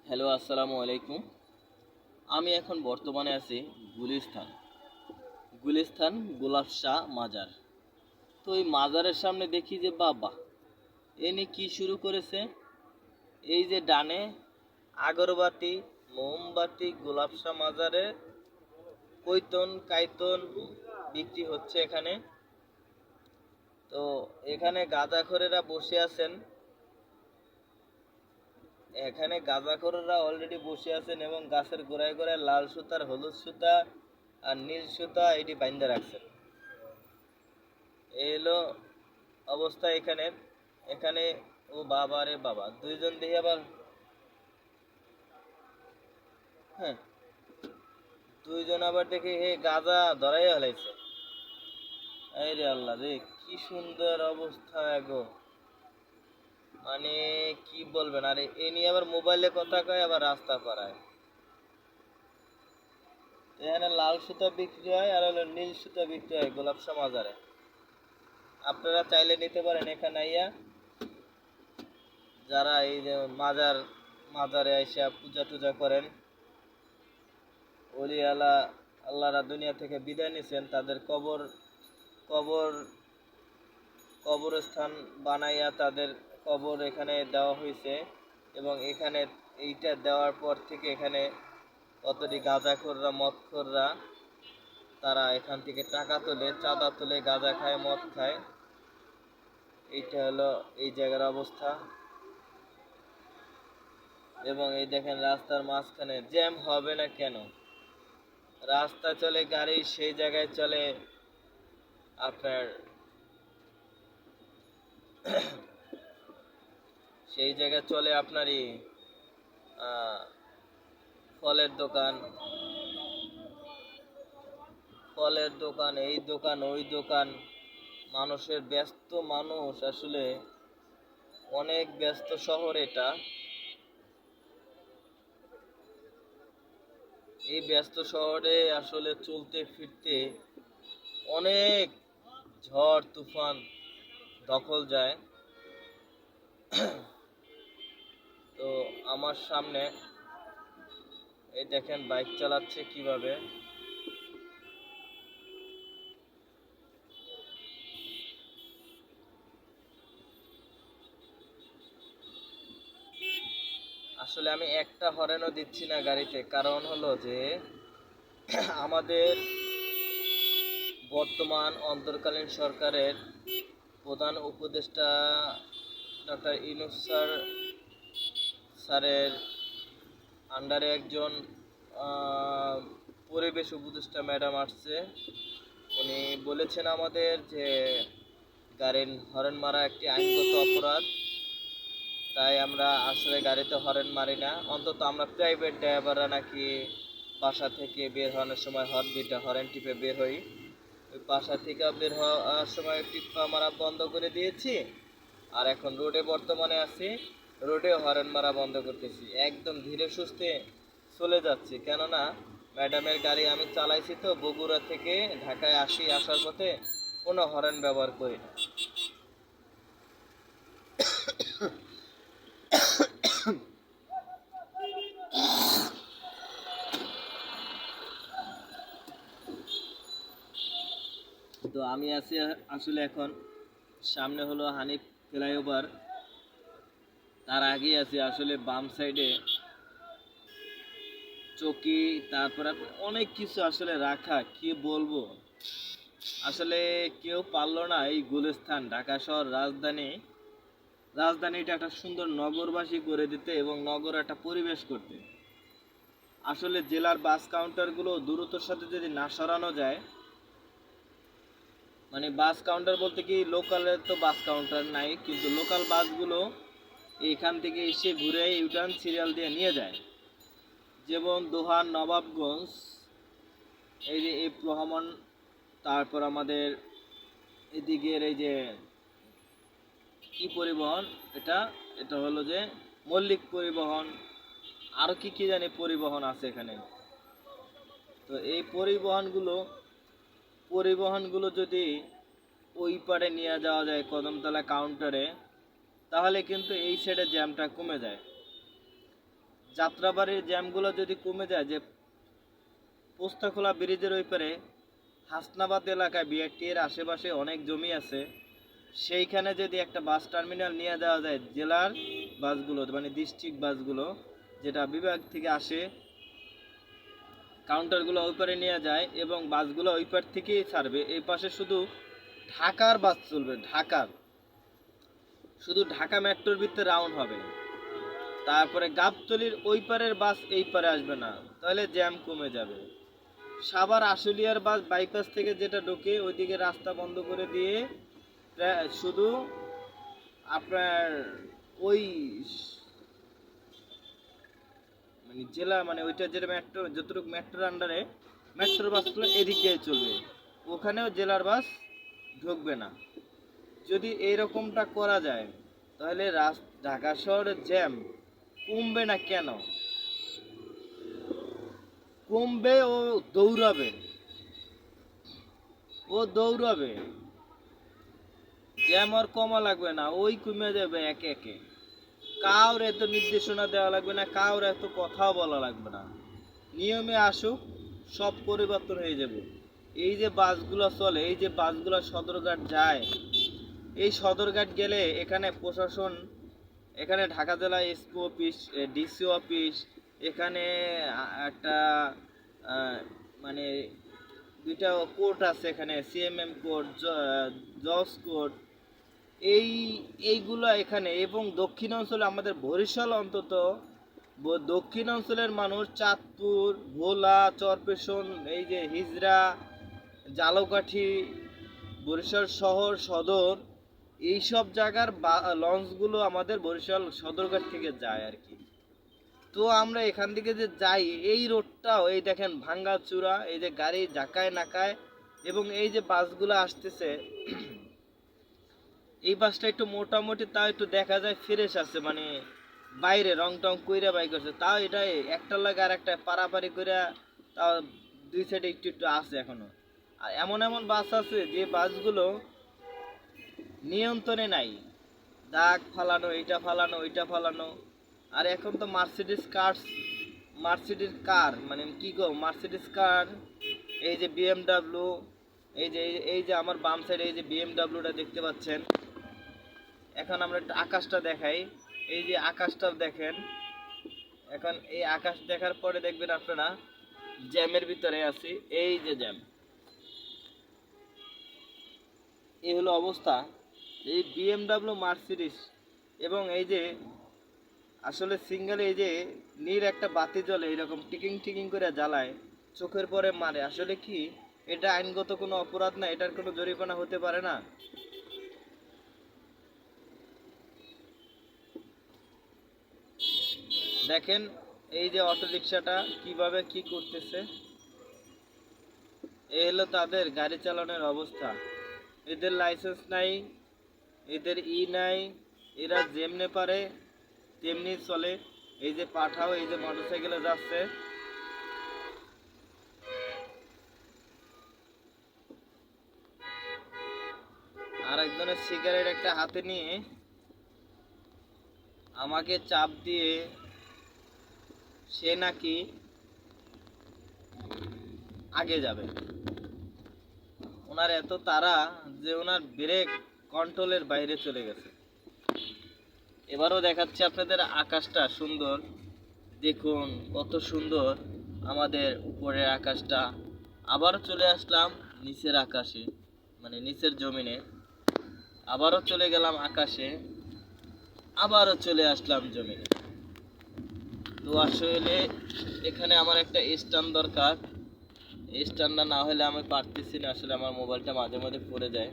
Hello, আসসালামু আলাইকুম। আমি এখন বর্তমানে আছি গুলিস্তান। গুলিস্তান গোলাপ শাহ মাজার। তো এই মাজারের সামনে দেখি যে বাবা এনে কি শুরু করেছে। এই যে ডানে আগরবাতি, মোমবাতি, গোলাপ শাহ মাজারে কৈতন কাইতন বিক্রি হচ্ছে এখানে। তো এখানে গাঁজাখোরেরা বসে আছেন। এখানে গাঁজাখোরেরা অলরেডি বসে আছেন এবং গাছের গোড়ায় গোড়ায় লাল সুতার, হলুদ সুতা আর নীল সুতা এটি বাইন্ধা রাখছেন। এই হলো অবস্থা এখানে। এখানে ও বাবা রে বাবা, দুইজন দেখি আবার, হ্যাঁ, দুইজন আবার দেখি হে গাঁজা ধরাই হলাইছে। এই রে আল্লাহ রে, কি সুন্দর অবস্থা গো। মানে কি বলবেন, আরে এ নিয়ে আবার মোবাইলে কথা কয় আবার রাস্তা পারায়। এখানে লাল সুতা বিক্রি হয় আর হলো নীল সুতা বিক্রি হয় গোলাপ শাহ মাজারে। আপনারা চাইলে নিতে পারেন এখানে আইয়া, যারা এই যে মাজারে এসে পূজা টুজা করেন, ওলি আল্লাহরা দুনিয়া থেকে বিদায় নিছেন, তাদের কবর কবরস্থান বানাইয়া তাদের কবর এখানে দেওয়া হয়েছে। এবং এখানে এইটা দেওয়ার পর থেকে এখানে কতটি গাঁজাখোররা, মদখোররা, তারা এখান থেকে টাকা তোলে, চাঁদা তোলে, গাঁজা খায়, মদ খায়। এইটা হলো এই জায়গার অবস্থা। এবং এই দেখেন রাস্তার মাঝখানে জ্যাম হবে না কেন? রাস্তা চলে গাড়ি, সেই জায়গায় চলে আপনার সেই জায়গায় চলে আপনারই ফলের দোকান, এই দোকান ওই দোকান। মানুষের ব্যস্ত, মানুষ আসলে অনেক ব্যস্ত শহর এটা। এই ব্যস্ত শহরে আসলে চলতে ফিরতে অনেক ঝড় তুফান দখল যায়। তো আমার সামনে এই দেখেন বাইক চালাচ্ছে কিভাবে। আসলে আমি একটা হরেনও দিচ্ছি না গাড়িতে, কারণ হলো যে আমাদের বর্তমান অন্তর্কালীন সরকারের প্রধান উপদেষ্টা ডক্টর ইউনূস স্যারের আন্ডারে একজন পরিবেশ উপদেষ্টা ম্যাডাম আসছে। উনি বলেছেন আমাদের যে গাড়ির হরেন মারা একটি আইনগত অপরাধ, তাই আমরা আসলে গাড়িতে হরেন মারি না। অন্তত আমরা প্রাইভেট ড্রাইভাররা নাকি বাসা থেকে বের হওয়ার সময় হরেন টিপে বের হই। ওই বাসা থেকে বের হওয়ার সময় টিপা মারা বন্ধ করে দিয়েছি, আর এখন রোডে বর্তমানে আছি, রোডে হরেন মারা বন্ধ করতেছি, একদম ধীরে সুস্থে চলে যাচ্ছি। কেননা ম্যাডামের গাড়ি আমি চালাইছি, তো বগুড়া থেকে ঢাকায় আসার পথে কোনো হরেন ব্যবহার করি না। তো আমি আছি আসলে এখন সামনে হলো হানিফ ফ্লাইওভার, তার আগেই আছি আসলে বাম সাইডে চকি, তারপরে অনেক কিছু আসলে রাখা, কি বলবো। আসলে কেউ পারলো না এই গুলিস্তান ঢাকা শহর রাজধানীটা একটা সুন্দর নগরবাসী করে দিতে এবং নগর একটা পরিবেশ করতে। আসলে জেলার বাস কাউন্টারগুলো দ্রুতর সাথে যদি না সরানো যায়, মানে বাস কাউন্টার বলতে কি, লোকালের তো বাস কাউন্টার নাই, কিন্তু লোকাল বাসগুলো এইখান থেকে এসে ঘুরে ইউটার্ন সিরিয়াল দিয়ে নিয়ে যায়। যেমন দোহার, নবাবগঞ্জ, এই যে এই রহমান, তারপর আমাদের এদিকের এই যে কি পরিবহন, এটা এটা হলো যে মল্লিক পরিবহন, আরও কি জানি পরিবহন আছে এখানে। তো এই পরিবহনগুলো যদি ওই পারে নিয়ে যাওয়া যায় কদমতলা কাউন্টারে, তাহলে কিন্তু এই সাইডে জ্যামটা কমে যায়। যাত্রাবাড়ির জ্যামগুলো যদি কমে যায়, যে পোস্তাখোলা ব্রিজের ওই পারে হাসনাবাদ এলাকায় বিআরটি এর আশেপাশে অনেক জমি আছে, সেইখানে যদি একটা বাস টার্মিনাল নিয়ে দেওয়া যায়, জেলার বাসগুলো মানে ডিস্ট্রিক্ট বাসগুলো যেটা বিভাগ থেকে আসে, কাউন্টারগুলো ওই পারে নিয়ে যায় এবং বাসগুলো ওই পার থেকেই ছাড়বে। এই পাশে শুধু ঢাকার বাস চলবে, শুধু ঢাকা মেট্রোর ভিতরে রাউন্ড হবে। তারপরে গাবতলীর ওই পারের বাস এই পারে আসবে না, তাহলে জ্যাম কমে যাবে। সাভার আশুলিয়ার বাস বাইপাস থেকে যেটা ঢোকে ওইদিকে রাস্তা বন্ধ করে দিয়ে শুধু আপনার ওই মানে জেলা মানে ওইটা যেটা মেট্রো, যতটুকু মেট্রোর আন্ডারে মেট্রোর বাসগুলো এদিক দিয়ে চলবে, ওখানেও জেলার বাস ঢুকবে না। যদি এইরকমটা করা যায় তাহলে ঢাকা শহরের জ্যাম কমবে না কেন? কমবে, ও দৌড়াবে, জ্যাম আর কমা লাগবে না, ওই কমে যাবে একে একে। কাউর এত নির্দেশনা দেওয়া লাগবে না, কাউর এত কথাও বলা লাগবে না, নিয়মে আসুক, সব পরিবর্তন হয়ে যাবে। এই যে বাসগুলো চলে, এই যে বাসগুলো সদরঘাট যায়, এই সদরঘাট গেলে এখানে প্রশাসন, এখানে ঢাকা জেলা এসপি অফিস, ডিসি অফিস, এখানে একটা মানে দুইটা কোর্ট আছে, এখানে সিএমএম কোর্ট, জজ কোর্ট, এইগুলো এখানে। এবং দক্ষিণ অঞ্চলে আমাদের বরিশাল অন্তত, দক্ষিণ অঞ্চলের মানুষ চাঁদপুর, ভোলা, চরপেশন, এই যে হিজড়া, জালকাঠি, বরিশাল শহর সদর, এইসব জায়গার লঞ্চগুলো আমাদের বরিশাল সদরঘাট থেকে যায় আর কি। তো আমরা এখান থেকে যে যাই, এই রোডটাও এই দেখেন ভাঙ্গাচুরা, এই যে গাড়ি জাকায় নাকায়, এবং এই যে বাসগুলো আসতেছে, এই বাসটা একটু মোটামুটি তাও একটু দেখা যায় ফ্রেশ আছে, মানে বাইরে রং টং কইরা বাই করছে, তাও এটা একটার লাগে আর একটা পারাপারি কইরা, তাও দুই সাইডে একটু একটু আছে এখনো। আর এমন এমন বাস আছে যে বাসগুলো নিয়ন্ত্রণে নাই, দাগ ফালানো, এইটা ফালানো, ওইটা ফালানো। আর এখন তো মার্সিডিজ কার মানে কি গো, মার্সিডিজ কার, এই যে বিএমডাব্লিউ, এই যে আমার বাম সাইডে এই যে বিএমডাব্লিউটা দেখতে পাচ্ছেন। এখন আমরা একটু আকাশটা দেখাই, এই যে আকাশটা দেখেন। এখন এই আকাশ দেখার পরে দেখবেন আপনারা জ্যামের ভিতরে আছি, এই যে জ্যাম, এই হলো অবস্থা। এই বিএমডাব্লিউ, মার্সিডিজ এবং এই যে আসলে সিঙ্গেল, এই যে নীল একটা বাতি জ্বলে এরকম টিকিং টিকিং করে জ্বালায়, চোখের পরে মারে, আসলে কি এটা আইনগত কোনো অপরাধ না? এটার কোনো জরিমানা হতে পারে না? দেখেন এই যে অটো রিক্সাটা কিভাবে কি করতেছে, এই হলো তাদের গাড়ি চালানোর অবস্থা। এদের লাইসেন্স নাই, এদের নাই, এরা যেমনে পারে তেমনি চলে। এই যে পাঠাও, এই যে মোটরসাইকেলে যাচ্ছে, আর একজনের সিগারেট একটা হাতে নিয়ে আমাকে চাপ দিয়ে সে নাকি আগে যাবে। ওনার এত তাড়া যে ওনার ব্রেক কন্ট্রোলের বাইরে চলে গেছে। এবারও দেখাচ্ছি আপনাদের আকাশটা সুন্দর, দেখুন কত সুন্দর আমাদের উপরের আকাশটা। আবারও চলে আসলাম নিচের আকাশে, মানে নিচের জমিনে, আবারও চলে গেলাম আকাশে, আবারও চলে আসলাম জমিনে। তো আসলে এখানে আমার একটা স্ট্যান্ড দরকার, স্ট্যান্ডটা না হলে আমি পারতেছি না, আসলে আমার মোবাইলটা মাঝে মাঝে পড়ে যায়।